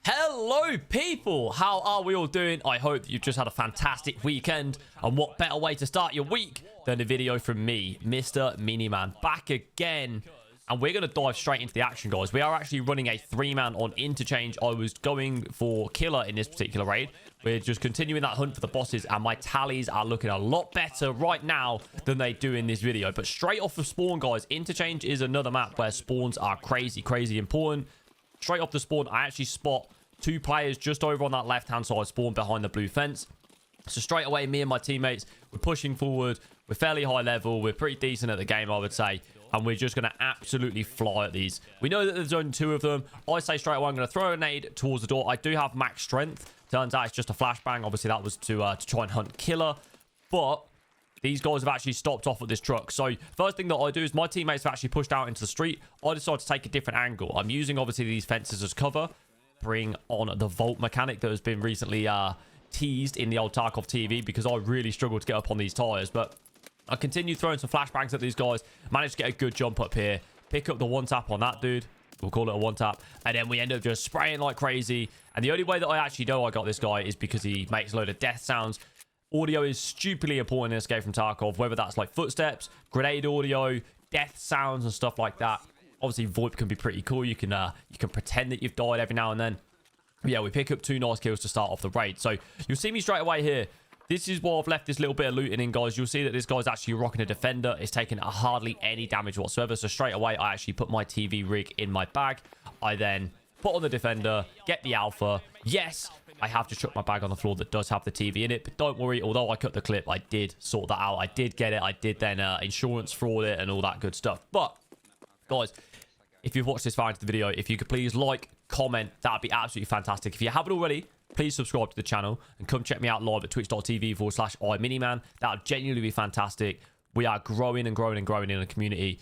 Hello people, how are we all doing? I hope you've just had a fantastic weekend, and what better way to start your week than a video from me, Mr. Miniman, back again. And we're going to dive straight into the action, guys. We are actually running a 3-man on interchange. I was going for killer in this particular raid. We're just continuing that hunt for the bosses, and my tallies are looking a lot better right now than they do in this video. But straight off the spawn, guys, interchange is another map where spawns are crazy important. Straight off the spawn, I actually spot 2 players just over on that left-hand side spawn behind the blue fence. So straight away, me and my teammates, we're pushing forward. We're fairly high level. We're pretty decent at the game, I would say. And we're just going to absolutely fly at these. We know that there's only 2 of them. I say straight away, I'm going to throw a nade towards the door. I do have max strength. Turns out it's just a flashbang. Obviously, that was to try and hunt killer. But these guys have actually stopped off at this truck. So first thing that I do is my teammates have actually pushed out into the street. I decide to take a different angle. I'm using, obviously, these fences as cover. Bring on the vault mechanic that has been recently teased in the old Tarkov TV, because I really struggled to get up on these tires. But I continue throwing some flashbangs at these guys. Managed to get a good jump up here. Pick up the 1-tap on that dude. We'll call it a 1-tap. And then we end up just spraying like crazy. And the only way that I actually know I got this guy is because he makes a load of death sounds. Audio is stupidly important in this game from Tarkov, whether that's like footsteps, grenade audio, death sounds and stuff like that. Obviously, VoIP can be pretty cool. You can pretend that you've died every now and then. But yeah, we pick up 2 nice kills to start off the raid. So you'll see me straight away here. This is why I've left this little bit of looting in, guys. You'll see that this guy's actually rocking a defender. It's taking hardly any damage whatsoever. So straight away, I actually put my TV rig in my bag. I then put on the defender, get the alpha. Yes, I have just chucked my bag on the floor that does have the TV in it. But don't worry, although I cut the clip, I did sort that out. I did get it. I did then insurance fraud it and all that good stuff. But, guys, if you've watched this far into the video, if you could please like, comment, that would be absolutely fantastic. If you haven't already, please subscribe to the channel and come check me out live at twitch.tv/IMinimann. That would genuinely be fantastic. We are growing and growing and growing in the community.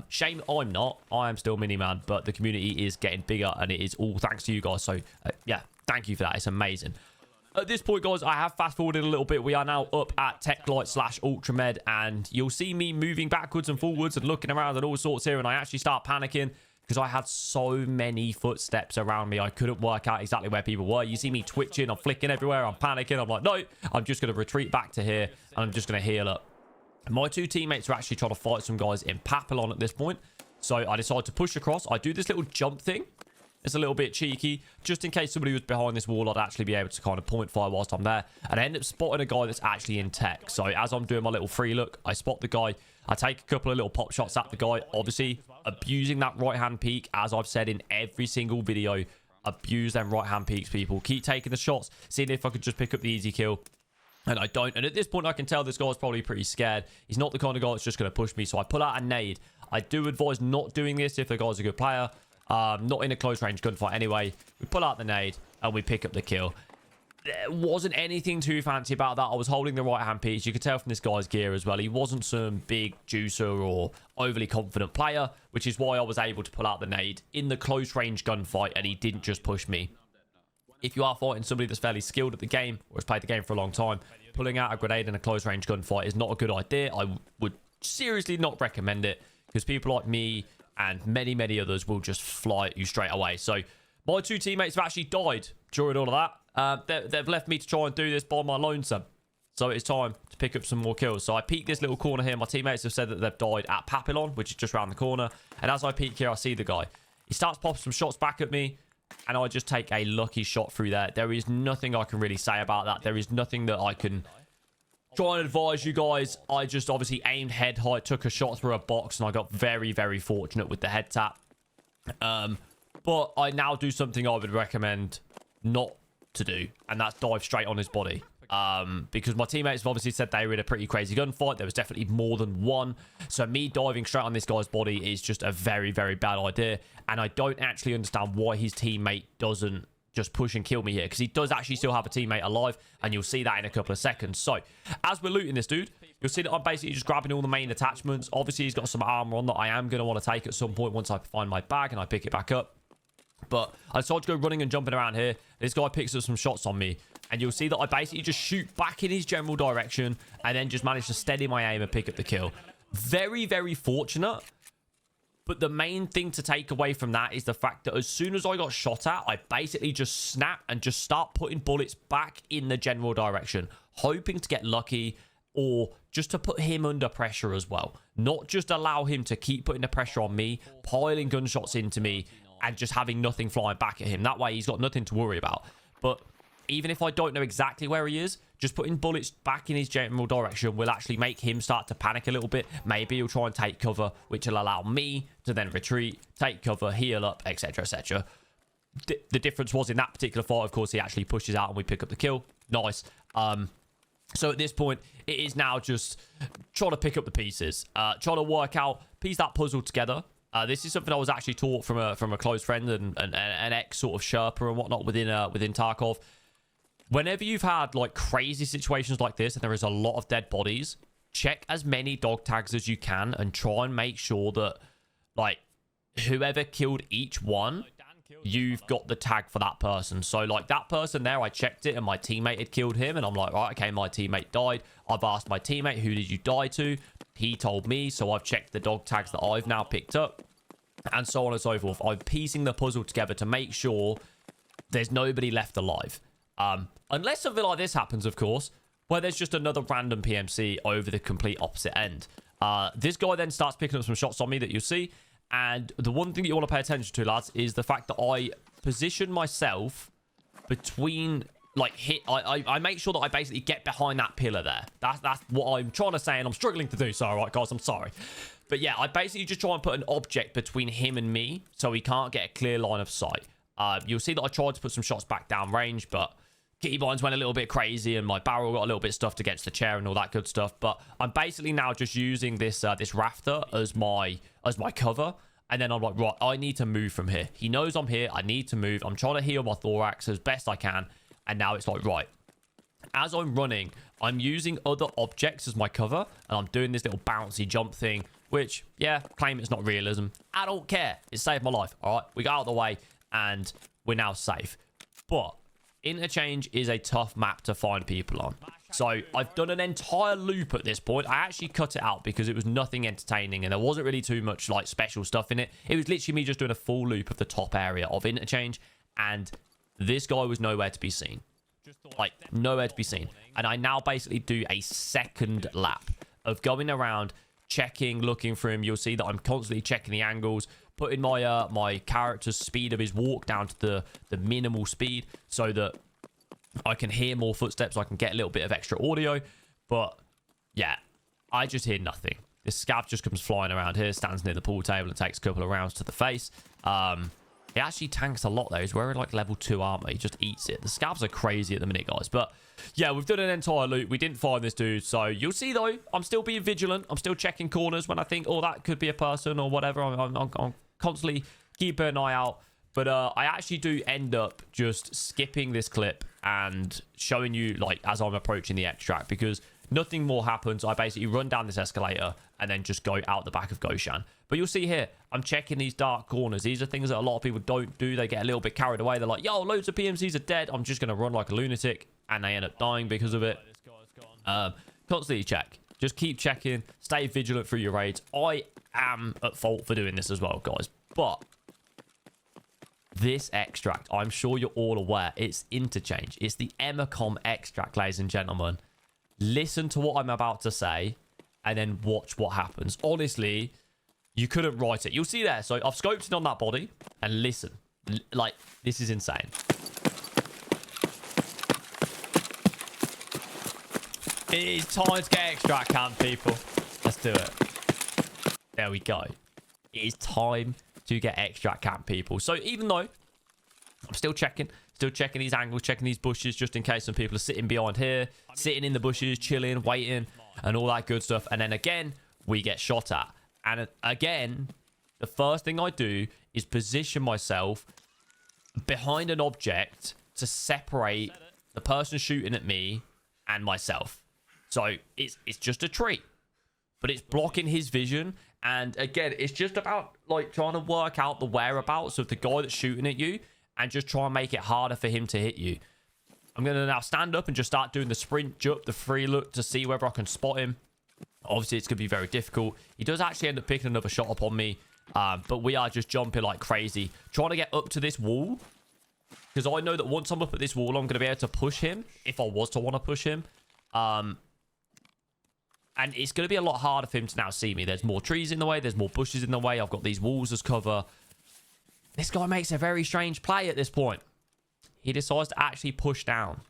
Shame I'm not. I am still Miniman, but the community is getting bigger, and it is all thanks to you guys. So, yeah, thank you for that. It's amazing. At this point, guys, I have fast-forwarded a little bit. We are now up at TechLight/Ultramed, and you'll see me moving backwards and forwards and looking around and all sorts here, and I actually start panicking because I had so many footsteps around me. I couldn't work out exactly where people were. You see me twitching. I'm flicking everywhere. I'm panicking. I'm like, no, I'm just going to retreat back to here, and I'm just going to heal up. My 2 teammates are actually trying to fight some guys in Papillon at this point, so I decide to push across. I do this little jump thing. It's a little bit cheeky. Just in case somebody was behind this wall, I'd actually be able to kind of point fire whilst I'm there. And I end up spotting a guy that's actually in tech. So as I'm doing my little free look, I spot the guy. I take a couple of little pop shots at the guy. Obviously, abusing that right-hand peek, as I've said in every single video. Abuse them right-hand peeks, people. Keep taking the shots. Seeing if I could just pick up the easy kill. And I don't. And at this point, I can tell this guy's probably pretty scared. He's not the kind of guy that's just going to push me. So I pull out a nade. I do advise not doing this if the guy's a good player. Not in a close range gunfight anyway. We pull out the nade and we pick up the kill. There wasn't anything too fancy about that. I was holding the right hand piece. You could tell from this guy's gear as well. He wasn't some big juicer or overly confident player, which is why I was able to pull out the nade in the close range gunfight, and he didn't just push me. If you are fighting somebody that's fairly skilled at the game or has played the game for a long time, pulling out a grenade in a close range gunfight is not a good idea. I would seriously not recommend it, because people like me and many others will just fly at you straight away. So my 2 teammates have actually died during all of that. They've left me to try and do this by my lonesome. So it's time to pick up some more kills. So I peek this little corner here. My teammates have said that they've died at Papillon, which is just around the corner. And as I peek here, I see the guy. He starts popping some shots back at me, and I just take a lucky shot through there. There is nothing I can really say about that. There is nothing that I can try and advise you guys. I just obviously aimed head height, took a shot through a box, and I got very fortunate with the head tap. But I now do something I would recommend not to do, and that's dive straight on his body. Because my teammates have obviously said they were in a pretty crazy gunfight. There was definitely more than one. So me diving straight on this guy's body is just a very bad idea. And I don't actually understand why his teammate doesn't just push and kill me here, because he does actually still have a teammate alive, and you'll see that in a couple of seconds. So as we're looting this dude, you'll see that I'm basically just grabbing all the main attachments. Obviously, he's got some armor on that I am going to want to take at some point once I find my bag and I pick it back up. But I decided to go running and jumping around here. This guy picks up some shots on me, and you'll see that I basically just shoot back in his general direction and then just manage to steady my aim and pick up the kill. Very fortunate. But the main thing to take away from that is the fact that as soon as I got shot at, I basically just snap and just start putting bullets back in the general direction, hoping to get lucky or just to put him under pressure as well. Not just allow him to keep putting the pressure on me, piling gunshots into me, and just having nothing flying back at him. That way, he's got nothing to worry about. But even if I don't know exactly where he is, just putting bullets back in his general direction will actually make him start to panic a little bit. Maybe he'll try and take cover, which will allow me to then retreat, take cover, heal up, etc, etc. The difference was in that particular fight, of course, he actually pushes out and we pick up the kill. Nice. So at this point, it is now just trying to pick up the pieces. Trying to work out, piece that puzzle together. This is something I was actually taught from a close friend and an ex sort of Sherpa and whatnot within Tarkov. Whenever you've had like crazy situations like this and there is a lot of dead bodies, check as many dog tags as you can and try and make sure that like whoever killed each one, you've got the tag for that person. So like that person there, I checked it and my teammate had killed him and I'm like, right, okay, my teammate died. I've asked my teammate, who did you die to? He told me, so I've checked the dog tags that I've now picked up and so on and so forth. I'm piecing the puzzle together to make sure there's nobody left alive. Unless something like this happens, of course, where there's just another random PMC over the complete opposite end. This guy then starts picking up some shots on me that you'll see. And the one thing that you want to pay attention to, lads, is the fact that I position myself between, like, I make sure that I basically get behind that pillar there. That's what I'm trying to say, and I'm struggling to do so, all right, guys, I'm sorry. But yeah, I basically just try and put an object between him and me so he can't get a clear line of sight. You'll see that I tried to put some shots back down range, but keybinds went a little bit crazy and my barrel got a little bit stuffed against the chair and all that good stuff. But I'm basically now just using this this rafter as my cover. And then I'm like, right, I need to move from here. He knows I'm here. I need to move. I'm trying to heal my thorax as best I can. And now it's like, right, as I'm running, I'm using other objects as my cover. And I'm doing this little bouncy jump thing, which, yeah, claim it's not realism. I don't care. It saved my life. All right, we got out of the way and we're now safe. But Interchange is a tough map to find people on. So I've done an entire loop at this point. I actually cut it out because it was nothing entertaining and there wasn't really too much like special stuff in it. It was literally me just doing a full loop of the top area of Interchange, and this guy was nowhere to be seen. Like, nowhere to be seen. And I now basically do a second lap of going around, checking, looking for him. You'll see that I'm constantly checking the angles, putting my my character's speed of his walk down to the minimal speed so that I can hear more footsteps, I can get a little bit of extra audio. But yeah, I just hear nothing. This scav just comes flying around here, stands near the pool table and takes a couple of rounds to the face. He actually tanks a lot though. He's wearing like level 2 armor. He just eats it. The scavs are crazy at the minute, guys. But yeah, we've done an entire loop. We didn't find this dude. So you'll see though, I'm still being vigilant. I'm still checking corners when I think, oh, that could be a person or whatever. I'm constantly keeping an eye out. But I actually do end up just skipping this clip and showing you like as I'm approaching the extract, because nothing more happens. I basically run down this escalator and then just go out the back of Goshan. But you'll see here, I'm checking these dark corners. These are things that a lot of people don't do. They get a little bit carried away. They're like, yo, loads of PMCs are dead. I'm just going to run like a lunatic. And they end up dying because of it. Constantly check. Just keep checking. Stay vigilant through your raids. I am at fault for doing this as well, guys. But this extract, I'm sure you're all aware, it's Interchange. It's the IMinimann extract, ladies and gentlemen. Listen to what I'm about to say and then watch what happens. Honestly, you couldn't write it. You'll see there. So I've scoped in on that body and listen. Like, this is insane. It is time to get extract camp, people. Let's do it. There we go. It is time to get extract camp, people. So even though I'm still checking these angles, checking these bushes, just in case some people are sitting behind here, sitting in the bushes, chilling, waiting, and all that good stuff. And then again, we get shot at. And again, the first thing I do is position myself behind an object to separate the person shooting at me and myself. So it's just a tree, but it's blocking his vision. And again, it's just about like trying to work out the whereabouts of the guy that's shooting at you and just try and make it harder for him to hit you. I'm going to now stand up and just start doing the sprint jump, the free look to see whether I can spot him. Obviously, it's going to be very difficult. He does actually end up picking another shot up on me. But we are just jumping like crazy, trying to get up to this wall. Because I know that once I'm up at this wall, I'm going to be able to push him if I was to want to push him. And it's going to be a lot harder for him to now see me. There's more trees in the way. There's more bushes in the way. I've got these walls as cover. This guy makes a very strange play at this point. He decides to actually push down.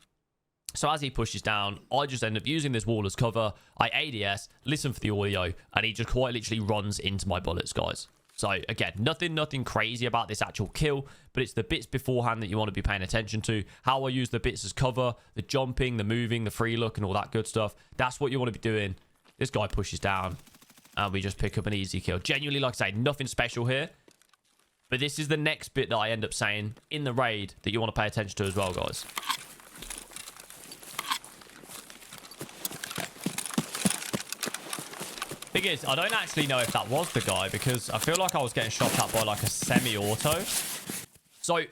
So as he pushes down, I just end up using this wall as cover. I ADS, listen for the audio, and he just quite literally runs into my bullets, guys. So again, nothing crazy about this actual kill, but it's the bits beforehand that you want to be paying attention to. How I use the bits as cover, the jumping, the moving, the free look, and all that good stuff. That's what you want to be doing. This guy pushes down, and we just pick up an easy kill. Genuinely, like I say, nothing special here. But this is the next bit that I end up saying in the raid that you want to pay attention to as well, guys. Thing is, I don't actually know if that was the guy because I feel like I was getting shot at by like a semi-auto. So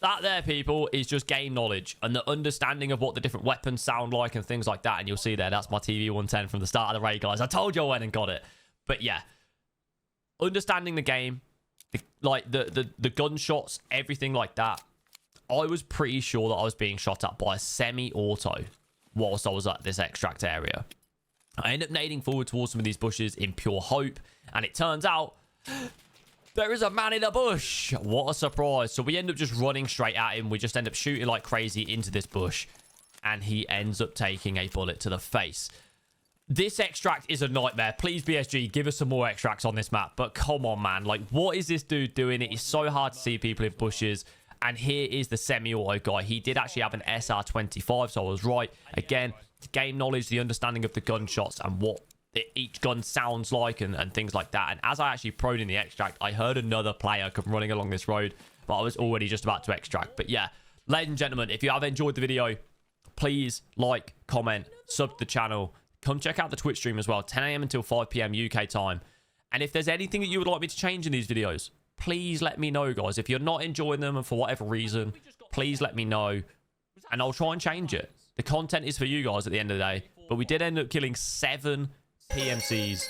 that there, people, is just game knowledge and the understanding of what the different weapons sound like and things like that. And you'll see there, that's my TV 110 from the start of the raid, guys. I told you I went and got it. But yeah, understanding the game, the gunshots, everything like that. I was pretty sure that I was being shot at by a semi-auto whilst I was at this extract area. I end up nading forward towards some of these bushes in pure hope. And it turns out there is a man in a bush. What a surprise. So we end up just running straight at him. We just end up shooting like crazy into this bush. And he ends up taking a bullet to the face. This extract is a nightmare. Please, BSG, give us some more extracts on this map. But come on, man. Like, what is this dude doing? It is so hard to see people in bushes. And here is the semi-auto guy. He did actually have an SR25, so I was right. Again, game knowledge, the understanding of the gunshots and what each gun sounds like and things like that. And as I actually proed in the extract, I heard another player come running along this road, but I was already just about to extract. But yeah, ladies and gentlemen, if you have enjoyed the video, please like, comment, sub to the channel. Come check out the Twitch stream as well, 10 AM until 5 PM UK time. And if there's anything that you would like me to change in these videos, please let me know, guys. If you're not enjoying them and for whatever reason, please let me know and I'll try and change it. The content is for you guys at the end of the day. But we did end up killing 7 PMCs.